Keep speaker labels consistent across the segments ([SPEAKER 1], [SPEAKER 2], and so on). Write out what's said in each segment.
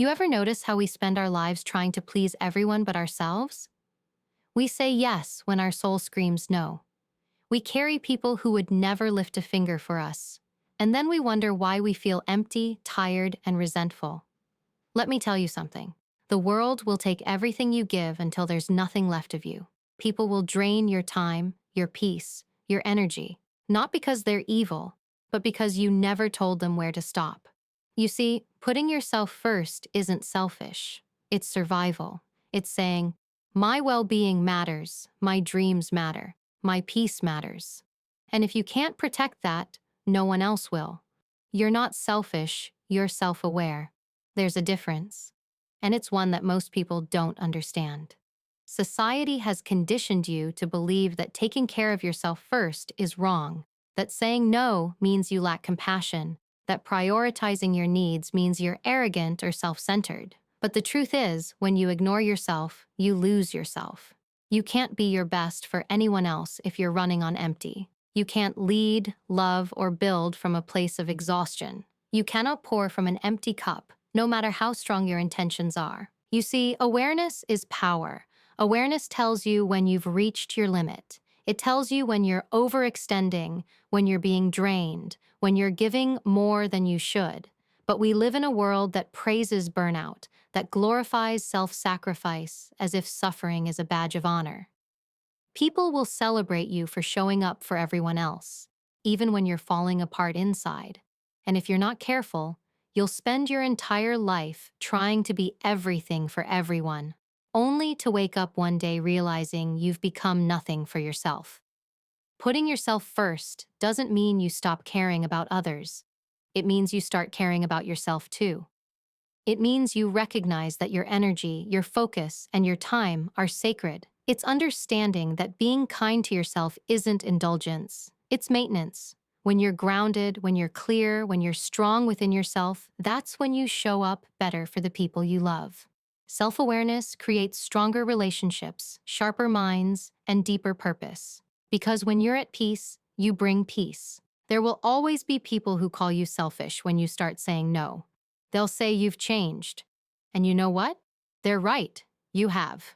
[SPEAKER 1] You ever notice how we spend our lives trying to please everyone but ourselves? We say yes when our soul screams no. We carry people who would never lift a finger for us. And then we wonder why we feel empty, tired, and resentful. Let me tell you something. The world will take everything you give until there's nothing left of you. People will drain your time, your peace, your energy, not because they're evil, but because you never told them where to stop. You see, putting yourself first isn't selfish. It's survival. It's saying, my well-being matters, my dreams matter, my peace matters. And if you can't protect that, no one else will. You're not selfish, you're self-aware. There's a difference, and it's one that most people don't understand. Society has conditioned you to believe that taking care of yourself first is wrong, that saying no means you lack compassion, that prioritizing your needs means you're arrogant or self-centered. But the truth is, when you ignore yourself, you lose yourself. You can't be your best for anyone else if you're running on empty. You can't lead, love, or build from a place of exhaustion. You cannot pour from an empty cup, no matter how strong your intentions are. You see, awareness is power. Awareness tells you when you've reached your limit. It tells you when you're overextending, when you're being drained, when you're giving more than you should. But we live in a world that praises burnout, that glorifies self-sacrifice as if suffering is a badge of honor. People will celebrate you for showing up for everyone else, even when you're falling apart inside. And if you're not careful, you'll spend your entire life trying to be everything for everyone, only to wake up one day realizing you've become nothing for yourself. Putting yourself first doesn't mean you stop caring about others. It means you start caring about yourself too. It means you recognize that your energy, your focus, and your time are sacred. It's understanding that being kind to yourself isn't indulgence. It's maintenance. When you're grounded, when you're clear, when you're strong within yourself, that's when you show up better for the people you love. Self-awareness creates stronger relationships, sharper minds, and deeper purpose. Because when you're at peace, you bring peace. There will always be people who call you selfish when you start saying no. They'll say you've changed. And you know what? They're right. You have.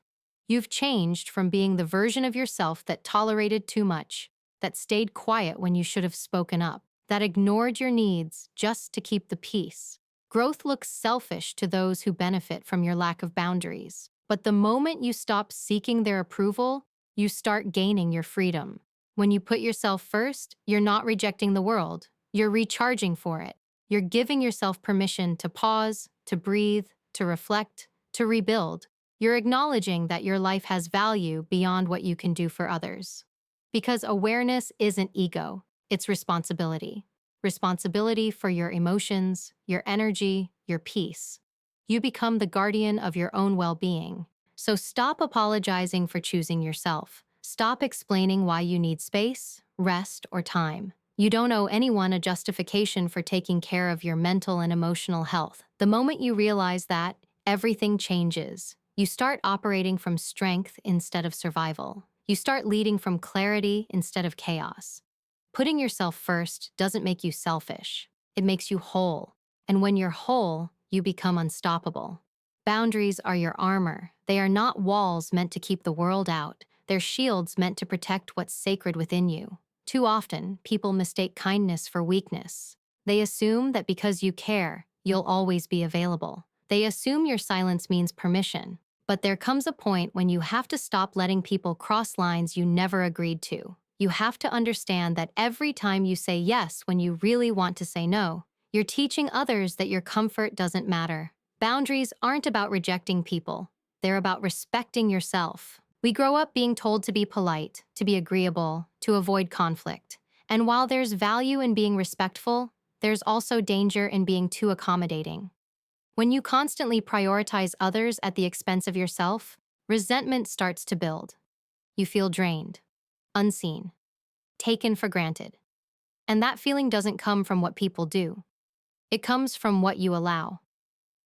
[SPEAKER 1] You've changed from being the version of yourself that tolerated too much, that stayed quiet when you should have spoken up, that ignored your needs just to keep the peace. Growth looks selfish to those who benefit from your lack of boundaries. But the moment you stop seeking their approval, you start gaining your freedom. When you put yourself first, you're not rejecting the world. You're recharging for it. You're giving yourself permission to pause, to breathe, to reflect, to rebuild. You're acknowledging that your life has value beyond what you can do for others. Because awareness isn't ego, it's responsibility. Responsibility for your emotions, your energy, your peace. You become the guardian of your own well-being. So stop apologizing for choosing yourself. Stop explaining why you need space, rest, or time. You don't owe anyone a justification for taking care of your mental and emotional health. The moment you realize that, everything changes. You start operating from strength instead of survival. You start leading from clarity instead of chaos. Putting yourself first doesn't make you selfish. It makes you whole. And when you're whole, you become unstoppable. Boundaries are your armor. They are not walls meant to keep the world out. They're shields meant to protect what's sacred within you. Too often, people mistake kindness for weakness. They assume that because you care, you'll always be available. They assume your silence means permission. But there comes a point when you have to stop letting people cross lines you never agreed to. You have to understand that every time you say yes when you really want to say no, you're teaching others that your comfort doesn't matter. Boundaries aren't about rejecting people. They're about respecting yourself. We grow up being told to be polite, to be agreeable, to avoid conflict. And while there's value in being respectful, there's also danger in being too accommodating. When you constantly prioritize others at the expense of yourself, resentment starts to build. You feel drained, unseen, taken for granted. And that feeling doesn't come from what people do. It comes from what you allow.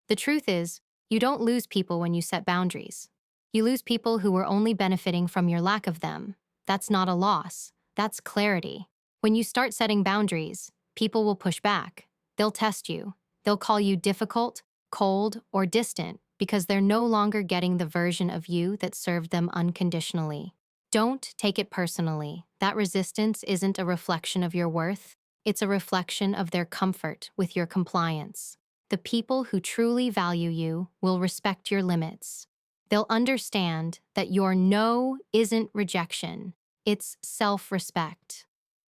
[SPEAKER 1] The truth is, you don't lose people when you set boundaries. You lose people who are only benefiting from your lack of them. That's not a loss. That's clarity. When you start setting boundaries, people will push back. They'll test you. They'll call you difficult, cold, or distant because they're no longer getting the version of you that served them unconditionally. Don't take it personally. That resistance isn't a reflection of your worth, it's a reflection of their comfort with your compliance. The people who truly value you will respect your limits. They'll understand that your no isn't rejection, it's self-respect.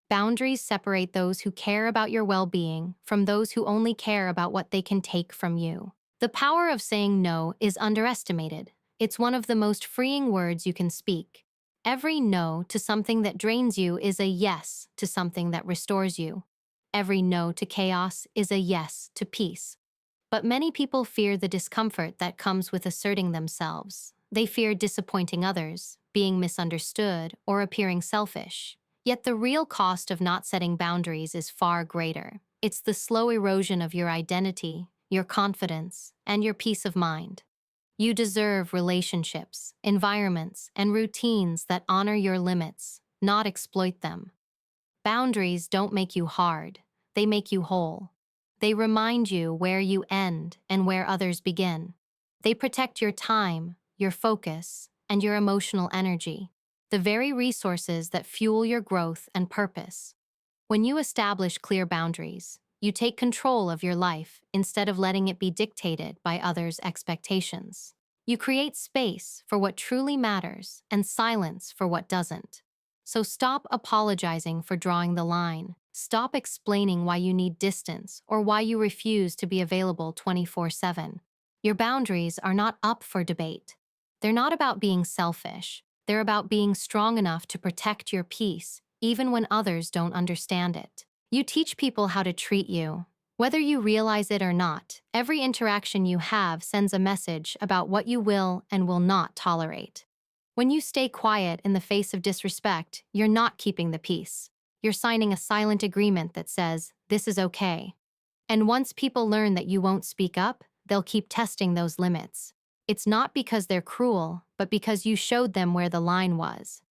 [SPEAKER 1] Boundaries separate those who care about your well-being from those who only care about what they can take from you. The power of saying no is underestimated. It's one of the most freeing words you can speak. Every no to something that drains you is a yes to something that restores you. Every no to chaos is a yes to peace. But many people fear the discomfort that comes with asserting themselves. They fear disappointing others, being misunderstood, or appearing selfish. Yet the real cost of not setting boundaries is far greater. It's the slow erosion of your identity, your confidence, and your peace of mind. You deserve relationships, environments, and routines that honor your limits, not exploit them. Boundaries don't make you hard, they make you whole. They remind you where you end and where others begin. They protect your time, your focus, and your emotional energy, the very resources that fuel your growth and purpose. When you establish clear boundaries, you take control of your life instead of letting it be dictated by others' expectations. You create space for what truly matters and silence for what doesn't. So stop apologizing for drawing the line. Stop explaining why you need distance or why you refuse to be available 24/7. Your boundaries are not up for debate. They're not about being selfish. They're about being strong enough to protect your peace, even when others don't understand it. You teach people how to treat you. Whether you realize it or not, every interaction you have sends a message about what you will and will not tolerate. When you stay quiet in the face of disrespect, you're not keeping the peace. You're signing a silent agreement that says, "This is okay." And once people learn that you won't speak up, they'll keep testing those limits. It's not because they're cruel, but because you showed them where the line was.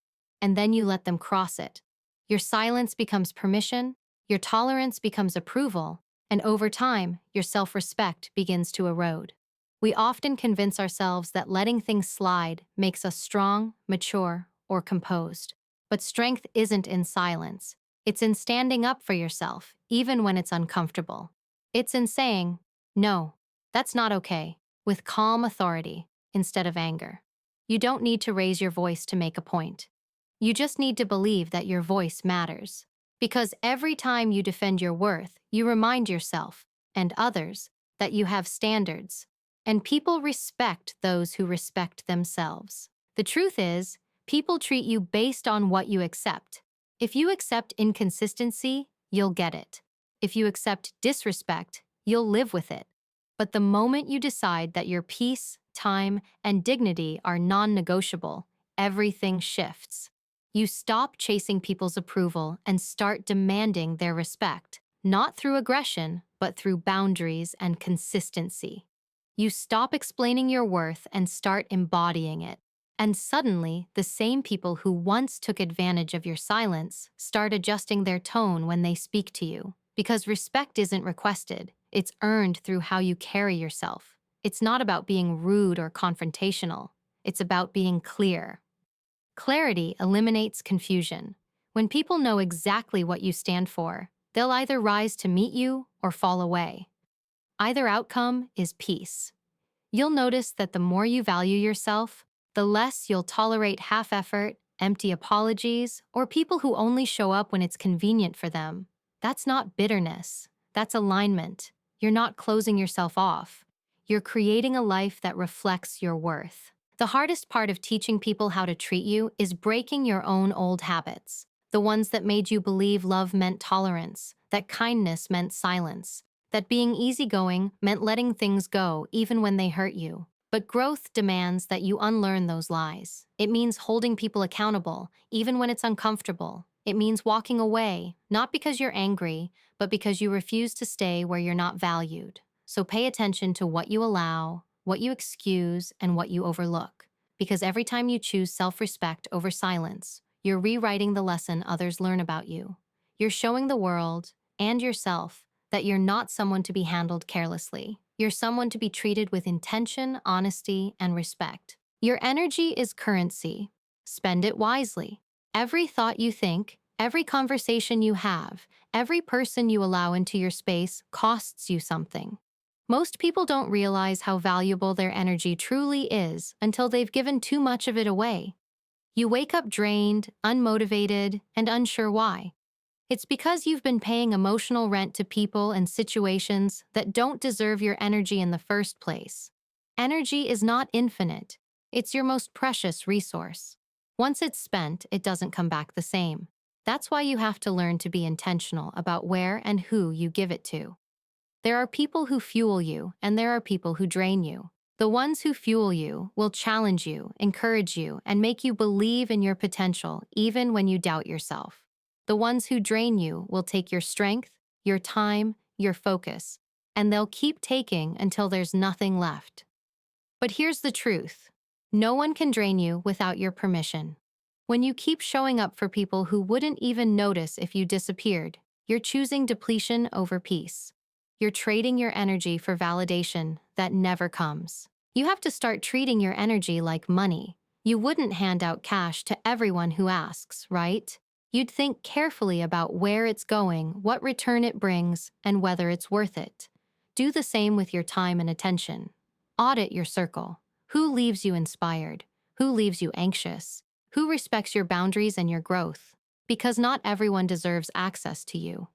[SPEAKER 1] And then you let them cross it. Your silence becomes permission, your tolerance becomes approval, and over time, your self-respect begins to erode. We often convince ourselves that letting things slide makes us strong, mature, or composed. But strength isn't in silence. It's in standing up for yourself, even when it's uncomfortable. It's in saying, "No, that's not okay," with calm authority instead of anger. You don't need to raise your voice to make a point. You just need to believe that your voice matters. Because every time you defend your worth, you remind yourself and others that you have standards. And people respect those who respect themselves. The truth is, people treat you based on what you accept. If you accept inconsistency, you'll get it. If you accept disrespect, you'll live with it. But the moment you decide that your peace, time, and dignity are non-negotiable, everything shifts. You stop chasing people's approval and start demanding their respect, not through aggression, but through boundaries and consistency. You stop explaining your worth and start embodying it. And suddenly, the same people who once took advantage of your silence start adjusting their tone when they speak to you. Because respect isn't requested, it's earned through how you carry yourself. It's not about being rude or confrontational. It's about being clear. Clarity eliminates confusion. When people know exactly what you stand for, they'll either rise to meet you or fall away. Either outcome is peace. You'll notice that the more you value yourself, the less you'll tolerate half-effort, empty apologies, or people who only show up when it's convenient for them. That's not bitterness. That's alignment. You're not closing yourself off. You're creating a life that reflects your worth. The hardest part of teaching people how to treat you is breaking your own old habits, the ones that made you believe love meant tolerance, that kindness meant silence, that being easygoing meant letting things go even when they hurt you. But growth demands that you unlearn those lies. It means holding people accountable, even when it's uncomfortable. It means walking away, not because you're angry, but because you refuse to stay where you're not valued. So pay attention to what you allow, what you excuse, and what you overlook. Because every time you choose self-respect over silence, you're rewriting the lesson others learn about you. You're showing the world, and yourself, that you're not someone to be handled carelessly. You're someone to be treated with intention, honesty, and respect. Your energy is currency. Spend it wisely. Every thought you think, every conversation you have, every person you allow into your space costs you something. Most people don't realize how valuable their energy truly is until they've given too much of it away. You wake up drained, unmotivated, and unsure why. It's because you've been paying emotional rent to people and situations that don't deserve your energy in the first place. Energy is not infinite. It's your most precious resource. Once it's spent, it doesn't come back the same. That's why you have to learn to be intentional about where and who you give it to. There are people who fuel you, and there are people who drain you. The ones who fuel you will challenge you, encourage you, and make you believe in your potential even when you doubt yourself. The ones who drain you will take your strength, your time, your focus, and they'll keep taking until there's nothing left. But here's the truth. No one can drain you without your permission. When you keep showing up for people who wouldn't even notice if you disappeared, you're choosing depletion over peace. You're trading your energy for validation that never comes. You have to start treating your energy like money. You wouldn't hand out cash to everyone who asks, right? You'd think carefully about where it's going, what return it brings, and whether it's worth it. Do the same with your time and attention. Audit your circle. Who leaves you inspired? Who leaves you anxious? Who respects your boundaries and your growth? Because not everyone deserves access to you.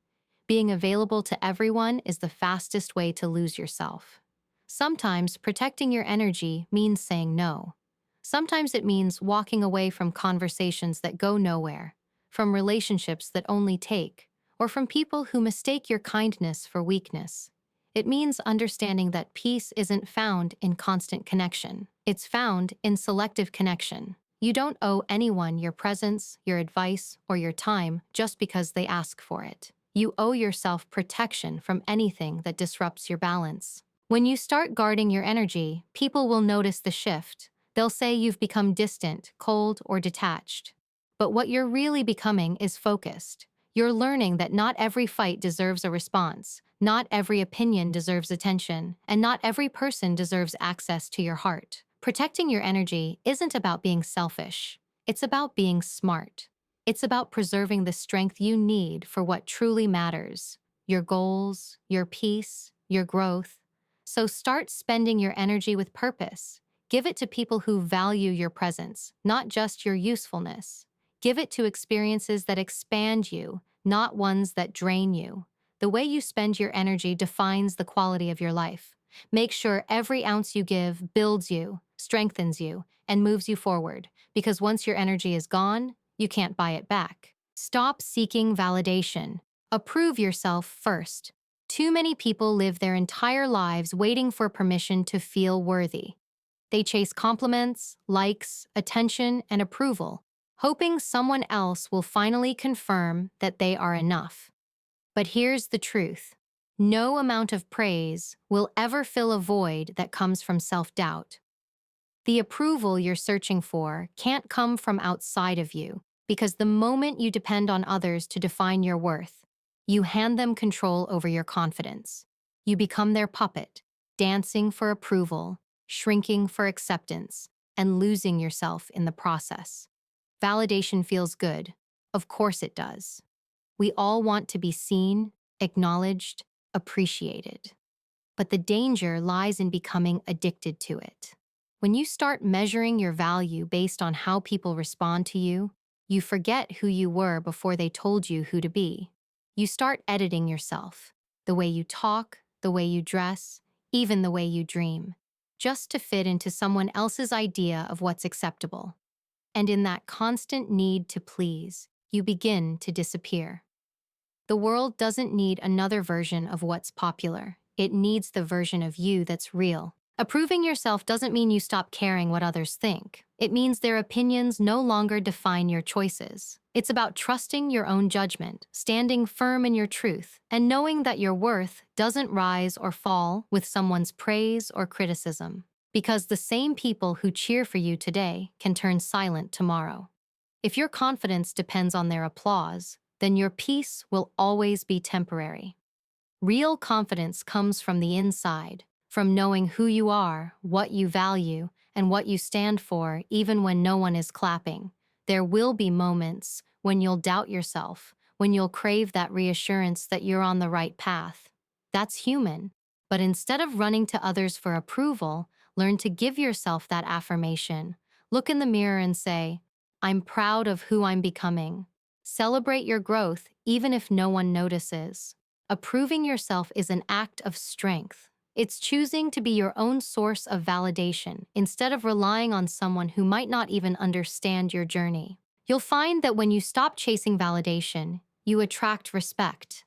[SPEAKER 1] Being available to everyone is the fastest way to lose yourself. Sometimes protecting your energy means saying no. Sometimes it means walking away from conversations that go nowhere, from relationships that only take, or from people who mistake your kindness for weakness. It means understanding that peace isn't found in constant connection. It's found in selective connection. You don't owe anyone your presence, your advice, or your time just because they ask for it. You owe yourself protection from anything that disrupts your balance. When you start guarding your energy, people will notice the shift. They'll say you've become distant, cold, or detached. But what you're really becoming is focused. You're learning that not every fight deserves a response, not every opinion deserves attention, and not every person deserves access to your heart. Protecting your energy isn't about being selfish. It's about being smart. It's about preserving the strength you need for what truly matters, your goals, your peace, your growth. So start spending your energy with purpose. Give it to people who value your presence, not just your usefulness. Give it to experiences that expand you, not ones that drain you. The way you spend your energy defines the quality of your life. Make sure every ounce you give builds you, strengthens you, and moves you forward, because once your energy is gone, you can't buy it back. Stop seeking validation. Approve yourself first. Too many people live their entire lives waiting for permission to feel worthy. They chase compliments, likes, attention, and approval, hoping someone else will finally confirm that they are enough. But here's the truth. No amount of praise will ever fill a void that comes from self-doubt. The approval you're searching for can't come from outside of you, because the moment you depend on others to define your worth, you hand them control over your confidence. You become their puppet, dancing for approval, shrinking for acceptance, and losing yourself in the process. Validation feels good. Of course it does. We all want to be seen, acknowledged, appreciated. But the danger lies in becoming addicted to it. When you start measuring your value based on how people respond to you, you forget who you were before they told you who to be. You start editing yourself, the way you talk, the way you dress, even the way you dream, just to fit into someone else's idea of what's acceptable. And in that constant need to please, you begin to disappear. The world doesn't need another version of what's popular. It needs the version of you that's real. Approving yourself doesn't mean you stop caring what others think. It means their opinions no longer define your choices. It's about trusting your own judgment, standing firm in your truth, and knowing that your worth doesn't rise or fall with someone's praise or criticism. Because the same people who cheer for you today can turn silent tomorrow. If your confidence depends on their applause, then your peace will always be temporary. Real confidence comes from the inside, from knowing who you are, what you value, and what you stand for, even when no one is clapping. There will be moments when you'll doubt yourself, when you'll crave that reassurance that you're on the right path. That's human. But instead of running to others for approval, learn to give yourself that affirmation. Look in the mirror and say, I'm proud of who I'm becoming. Celebrate your growth, even if no one notices. Approving yourself is an act of strength. It's choosing to be your own source of validation instead of relying on someone who might not even understand your journey. You'll find that when you stop chasing validation, you attract respect.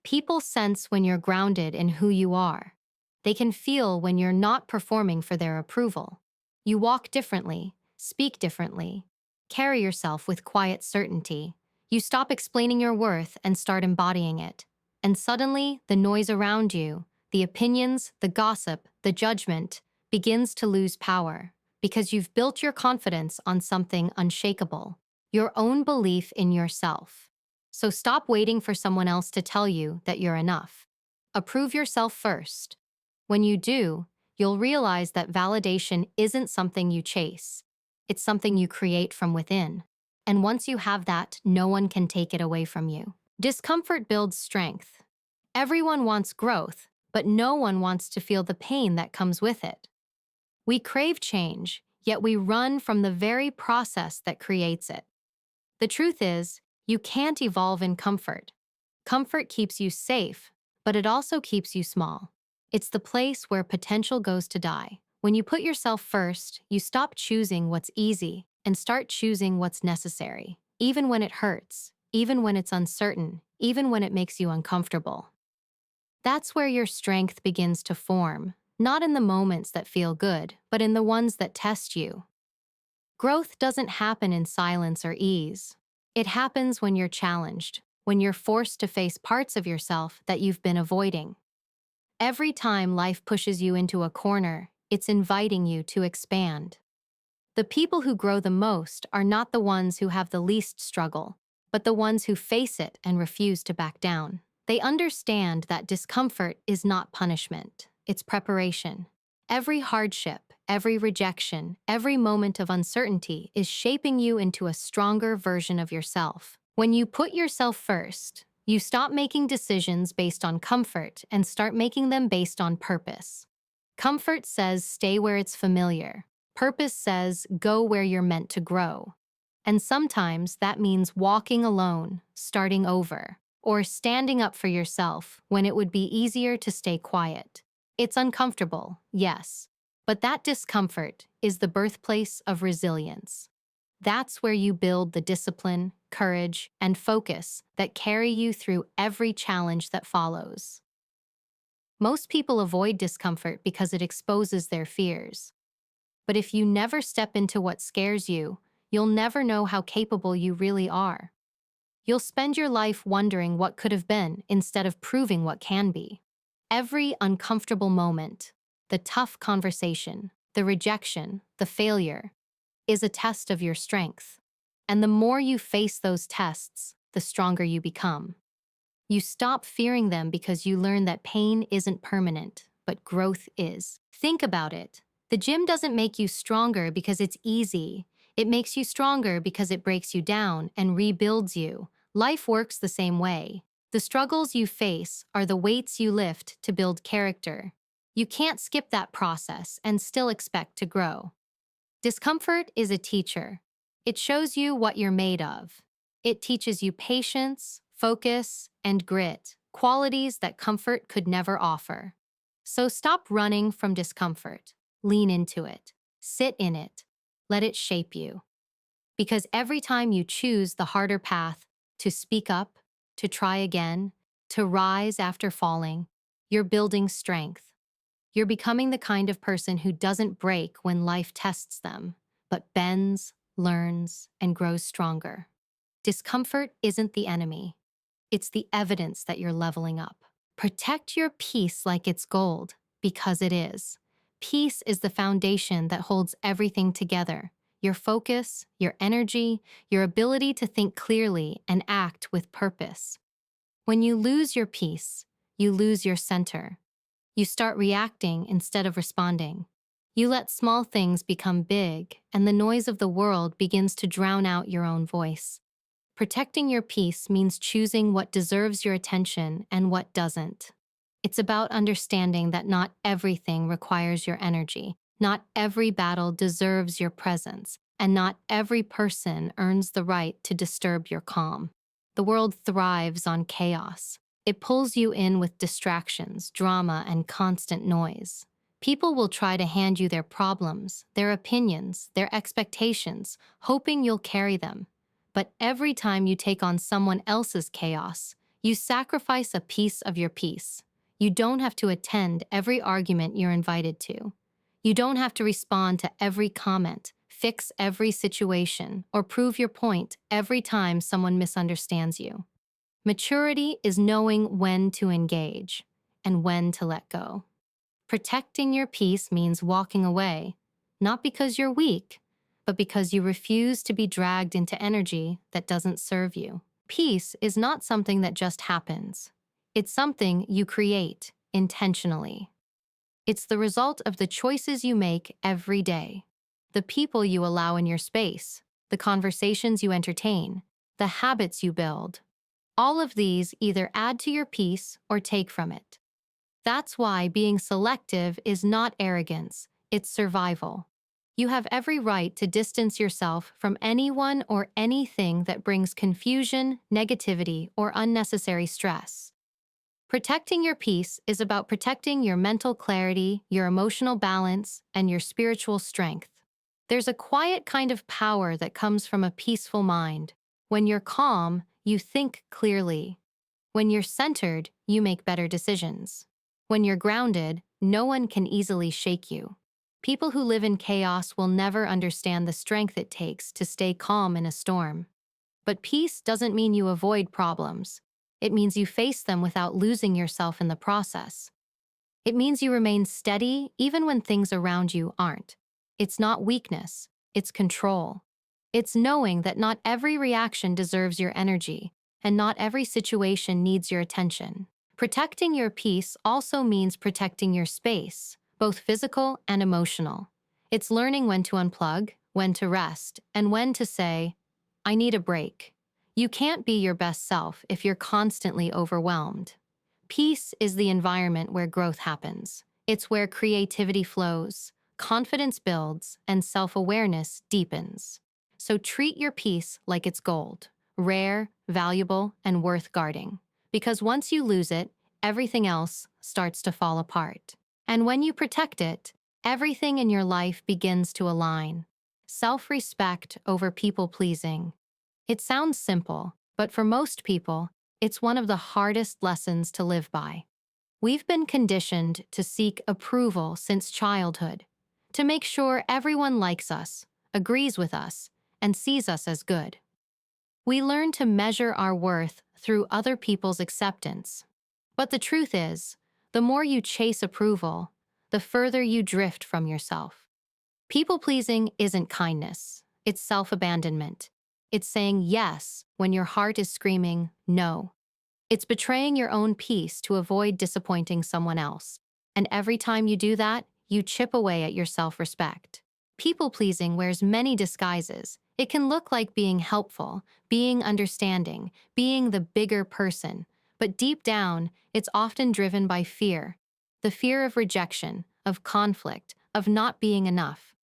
[SPEAKER 1] People sense when you're grounded in who you are. They can feel when you're not performing for their approval. You walk differently, speak differently, carry yourself with quiet certainty. You stop explaining your worth and start embodying it. And suddenly, the noise around you, the opinions, the gossip, the judgment, begins to lose power because you've built your confidence on something unshakable, your own belief in yourself. So stop waiting for someone else to tell you that you're enough. Approve yourself first. When you do, you'll realize that validation isn't something you chase. It's something you create from within. And once you have that, no one can take it away from you. Discomfort builds strength. Everyone wants growth, but no one wants to feel the pain that comes with it. We crave change, yet we run from the very process that creates it. The truth is, you can't evolve in comfort. Comfort keeps you safe, but it also keeps you small. It's the place where potential goes to die. When you put yourself first, you stop choosing what's easy and start choosing what's necessary, even when it hurts, even when it's uncertain, even when it makes you uncomfortable. That's where your strength begins to form, not in the moments that feel good, but in the ones that test you. Growth doesn't happen in silence or ease. It happens when you're challenged, when you're forced to face parts of yourself that you've been avoiding. Every time life pushes you into a corner, it's inviting you to expand. The people who grow the most are not the ones who have the least struggle, but the ones who face it and refuse to back down. They understand that discomfort is not punishment, it's preparation. Every hardship, every rejection, every moment of uncertainty is shaping you into a stronger version of yourself. When you put yourself first, you stop making decisions based on comfort and start making them based on purpose. Comfort says stay where it's familiar. Purpose says go where you're meant to grow. And sometimes that means walking alone, starting over, or standing up for yourself when it would be easier to stay quiet. It's uncomfortable, yes, but that discomfort is the birthplace of resilience. That's where you build the discipline, courage, and focus that carry you through every challenge that follows. Most people avoid discomfort because it exposes their fears. But if you never step into what scares you, you'll never know how capable you really are. You'll spend your life wondering what could have been instead of proving what can be. Every uncomfortable moment, the tough conversation, the rejection, the failure, is a test of your strength. And the more you face those tests, the stronger you become. You stop fearing them because you learn that pain isn't permanent, but growth is. Think about it. The gym doesn't make you stronger because it's easy. It makes you stronger because it breaks you down and rebuilds you. Life works the same way. The struggles you face are the weights you lift to build character. You can't skip that process and still expect to grow. Discomfort is a teacher. It shows you what you're made of. It teaches you patience, focus, and grit, qualities that comfort could never offer. So stop running from discomfort. Lean into it. Sit in it. Let it shape you. Because every time you choose the harder path, to speak up, to try again, to rise after falling, you're building strength. You're becoming the kind of person who doesn't break when life tests them, but bends, learns, and grows stronger. Discomfort isn't the enemy. It's the evidence that you're leveling up. Protect your peace like it's gold, because it is. Peace is the foundation that holds everything together. Your focus, your energy, your ability to think clearly and act with purpose. When you lose your peace, you lose your center. You start reacting instead of responding. You let small things become big, and the noise of the world begins to drown out your own voice. Protecting your peace means choosing what deserves your attention and what doesn't. It's about understanding that not everything requires your energy, not every battle deserves your presence, and not every person earns the right to disturb your calm. The world thrives on chaos. It pulls you in with distractions, drama, and constant noise. People will try to hand you their problems, their opinions, their expectations, hoping you'll carry them. But every time you take on someone else's chaos, you sacrifice a piece of your peace. You don't have to attend every argument you're invited to. You don't have to respond to every comment, fix every situation, or prove your point every time someone misunderstands you. Maturity is knowing when to engage and when to let go. Protecting your peace means walking away, not because you're weak, but because you refuse to be dragged into energy that doesn't serve you. Peace is not something that just happens. It's something you create intentionally. It's the result of the choices you make every day, the people you allow in your space, the conversations you entertain, the habits you build. All of these either add to your peace or take from it. That's why being selective is not arrogance, it's survival. You have every right to distance yourself from anyone or anything that brings confusion, negativity, or unnecessary stress. Protecting your peace is about protecting your mental clarity, your emotional balance, and your spiritual strength. There's a quiet kind of power that comes from a peaceful mind. When you're calm, you think clearly. When you're centered, you make better decisions. When you're grounded, no one can easily shake you. People who live in chaos will never understand the strength it takes to stay calm in a storm. But peace doesn't mean you avoid problems. It means you face them without losing yourself in the process. It means you remain steady even when things around you aren't. It's not weakness, it's control. It's knowing that not every reaction deserves your energy, and not every situation needs your attention. Protecting your peace also means protecting your space, both physical and emotional. It's learning when to unplug, when to rest, and when to say, I need a break. You can't be your best self if you're constantly overwhelmed. Peace is the environment where growth happens. It's where creativity flows, confidence builds, and self-awareness deepens. So treat your peace like it's gold, rare, valuable, and worth guarding. Because once you lose it, everything else starts to fall apart. And when you protect it, everything in your life begins to align. Self-respect over people-pleasing. It sounds simple, but for most people, it's one of the hardest lessons to live by. We've been conditioned to seek approval since childhood, to make sure everyone likes us, agrees with us, and sees us as good. We learn to measure our worth through other people's acceptance. But the truth is, the more you chase approval, the further you drift from yourself. People-pleasing isn't kindness, it's self-abandonment. It's saying yes when your heart is screaming no. It's betraying your own peace to avoid disappointing someone else. And every time you do that, you chip away at your self-respect. People-pleasing wears many disguises. It can look like being helpful, being understanding, being the bigger person. But deep down, it's often driven by fear. The fear of rejection, of conflict, of not being enough.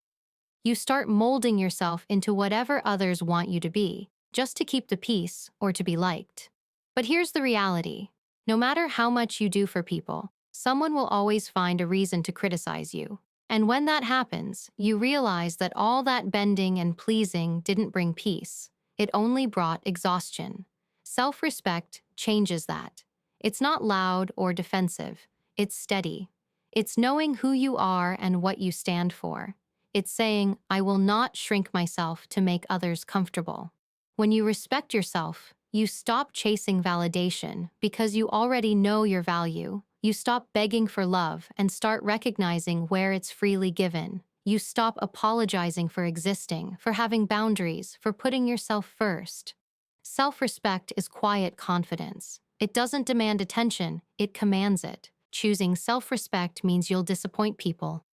[SPEAKER 1] You start molding yourself into whatever others want you to be, just to keep the peace or to be liked. But here's the reality. No matter how much you do for people, someone will always find a reason to criticize you. And when that happens, you realize that all that bending and pleasing didn't bring peace. It only brought exhaustion. Self-respect changes that. It's not loud or defensive. It's steady. It's knowing who you are and what you stand for. It's saying, I will not shrink myself to make others comfortable. When you respect yourself, you stop chasing validation because you already know your value. You stop begging for love and start recognizing where it's freely given. You stop apologizing for existing, for having boundaries, for putting yourself first. Self-respect is quiet confidence. It doesn't demand attention, it commands it. choosing self-respect means you'll disappoint people.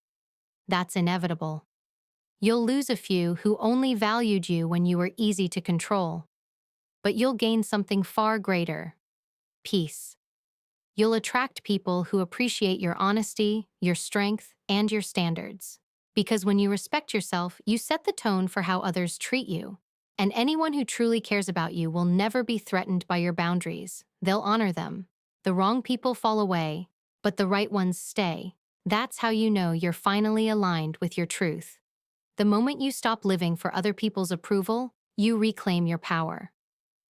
[SPEAKER 1] That's inevitable. You'll lose a few who only valued you when you were easy to control. But you'll gain something far greater: peace. You'll attract people who appreciate your honesty, your strength, and your standards. Because when you respect yourself, you set the tone for how others treat you. And anyone who truly cares about you will never be threatened by your boundaries. They'll honor them. The wrong people fall away, but the right ones stay. That's how you know you're finally aligned with your truth. The moment you stop living for other people's approval, you reclaim your power.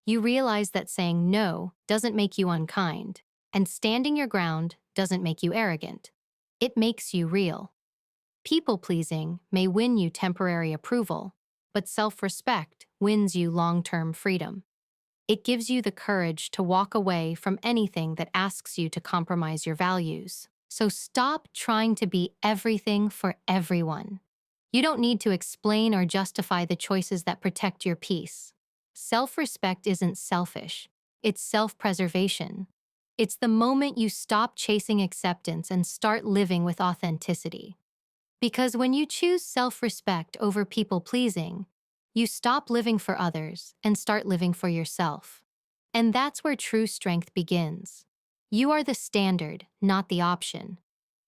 [SPEAKER 1] You realize that saying no doesn't make you unkind, and standing your ground doesn't make you arrogant. It makes you real. People-pleasing may win you temporary approval, but self-respect wins you long-term freedom. It gives you the courage to walk away from anything that asks you to compromise your values. So stop trying to be everything for everyone. You don't need to explain or justify the choices that protect your peace. Self-respect isn't selfish. It's self-preservation. It's the moment you stop chasing acceptance and start living with authenticity. Because when you choose self-respect over people-pleasing, you stop living for others and start living for yourself. And that's where true strength begins. You are the standard, not the option.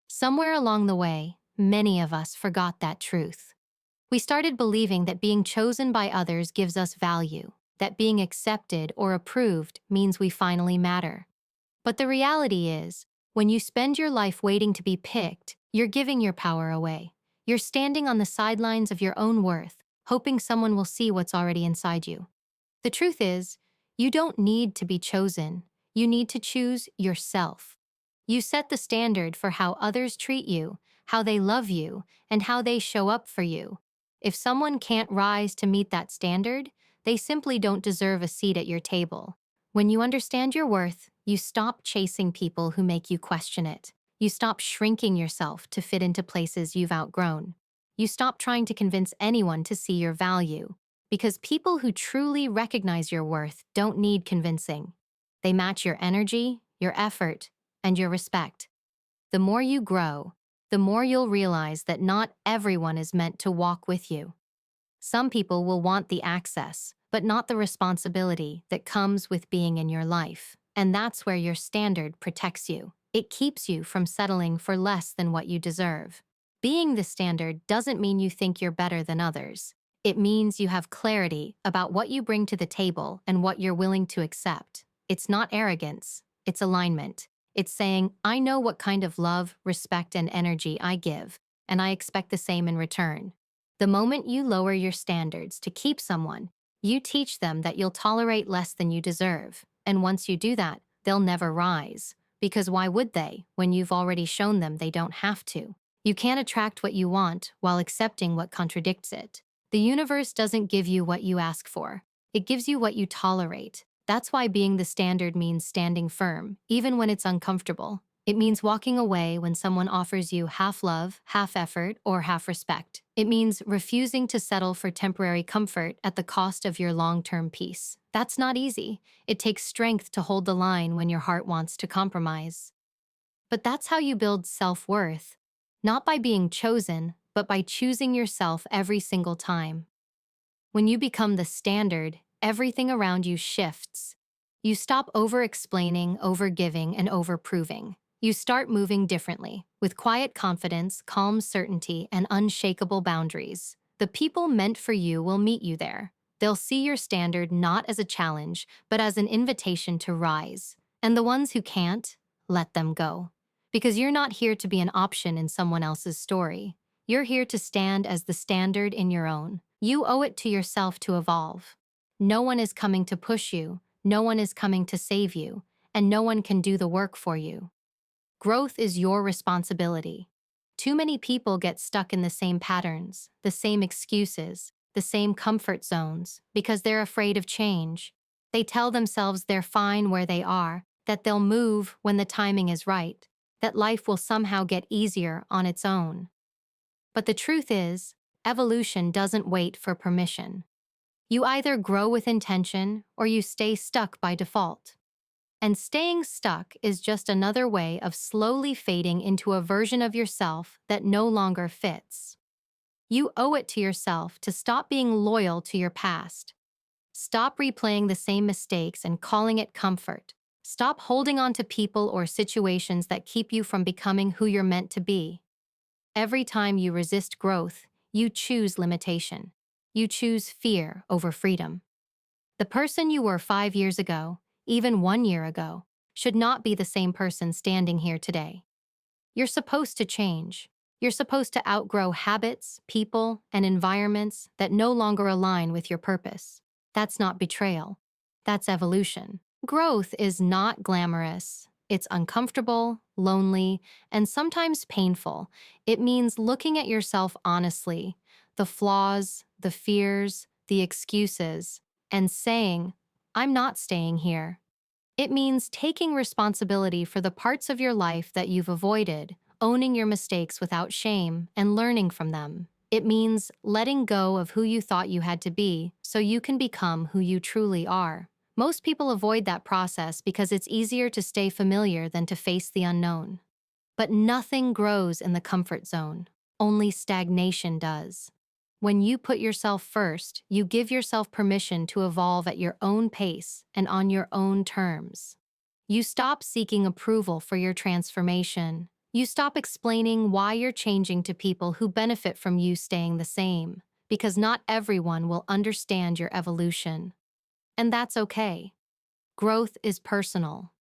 [SPEAKER 1] Somewhere along the way, many of us forgot that truth. We started believing that being chosen by others gives us value, that being accepted or approved means we finally matter. But the reality is, when you spend your life waiting to be picked, you're giving your power away. You're standing on the sidelines of your own worth, hoping someone will see what's already inside you. The truth is, you don't need to be chosen. You need to choose yourself. You set the standard for how others treat you, how they love you, and how they show up for you. If someone can't rise to meet that standard, they simply don't deserve a seat at your table. When you understand your worth, you stop chasing people who make you question it. You stop shrinking yourself to fit into places you've outgrown. You stop trying to convince anyone to see your value. Because people who truly recognize your worth don't need convincing. They match your energy, your effort, and your respect. The more you grow, the more you'll realize that not everyone is meant to walk with you. Some people will want the access, but not the responsibility that comes with being in your life. And that's where your standard protects you. It keeps you from settling for less than what you deserve. Being the standard doesn't mean you think you're better than others. It means you have clarity about what you bring to the table and what you're willing to accept. It's not arrogance, it's alignment. It's saying, I know what kind of love, respect, and energy I give, and I expect the same in return. The moment you lower your standards to keep someone, you teach them that you'll tolerate less than you deserve. And once you do that, they'll never rise. Because why would they, when you've already shown them they don't have to? You can't attract what you want while accepting what contradicts it. The universe doesn't give you what you ask for. It gives you what you tolerate. That's why being the standard means standing firm, even when it's uncomfortable. It means walking away when someone offers you half love, half effort, or half respect. It means refusing to settle for temporary comfort at the cost of your long-term peace. That's not easy. It takes strength to hold the line when your heart wants to compromise. But that's how you build self-worth. Not by being chosen, but by choosing yourself every single time. When you become the standard, everything around you shifts. You stop over-explaining, over-giving, and over-proving. You start moving differently, with quiet confidence, calm certainty, and unshakable boundaries. The people meant for you will meet you there. They'll see your standard not as a challenge, but as an invitation to rise. And the ones who can't, let them go. Because you're not here to be an option in someone else's story. You're here to stand as the standard in your own. You owe it to yourself to evolve. No one is coming to push you, no one is coming to save you, and no one can do the work for you. Growth is your responsibility. Too many people get stuck in the same patterns, the same excuses, the same comfort zones, because they're afraid of change. They tell themselves they're fine where they are, that they'll move when the timing is right, that life will somehow get easier on its own. But the truth is, evolution doesn't wait for permission. You either grow with intention or you stay stuck by default. And staying stuck is just another way of slowly fading into a version of yourself that no longer fits. You owe it to yourself to stop being loyal to your past. Stop replaying the same mistakes and calling it comfort. Stop holding on to people or situations that keep you from becoming who you're meant to be. Every time you resist growth, you choose limitation. You choose fear over freedom. The person you were 5 years ago, even 1 year ago, should not be the same person standing here today. You're supposed to change. You're supposed to outgrow habits, people, and environments that no longer align with your purpose. That's not betrayal. That's evolution. Growth is not glamorous. It's uncomfortable, lonely, and sometimes painful. It means looking at yourself honestly, the flaws, the fears, the excuses, and saying, I'm not staying here. It means taking responsibility for the parts of your life that you've avoided, owning your mistakes without shame, and learning from them. It means letting go of who you thought you had to be so you can become who you truly are. Most people avoid that process because it's easier to stay familiar than to face the unknown. But nothing grows in the comfort zone. Only stagnation does. When you put yourself first, you give yourself permission to evolve at your own pace and on your own terms. You stop seeking approval for your transformation. You stop explaining why you're changing to people who benefit from you staying the same, because not everyone will understand your evolution. And that's okay. Growth is personal.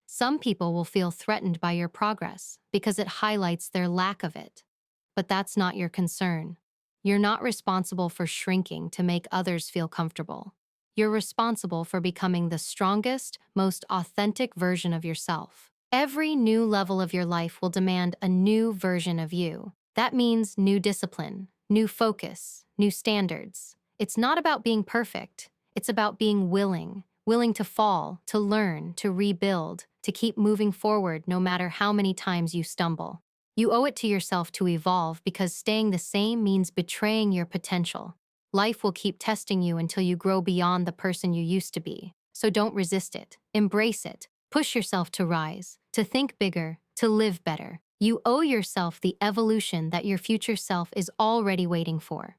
[SPEAKER 1] Some people will feel threatened by your progress because it highlights their lack of it. But that's not your concern. You're not responsible for shrinking to make others feel comfortable. You're responsible for becoming the strongest, most authentic version of yourself. Every new level of your life will demand a new version of you. That means new discipline, new focus, new standards. It's not about being perfect. It's about being willing to fall, to learn, to rebuild, to keep moving forward no matter how many times you stumble. You owe it to yourself to evolve because staying the same means betraying your potential. Life will keep testing you until you grow beyond the person you used to be. So don't resist it. Embrace it. Push yourself to rise, to think bigger, to live better. You owe yourself the evolution that your future self is already waiting for.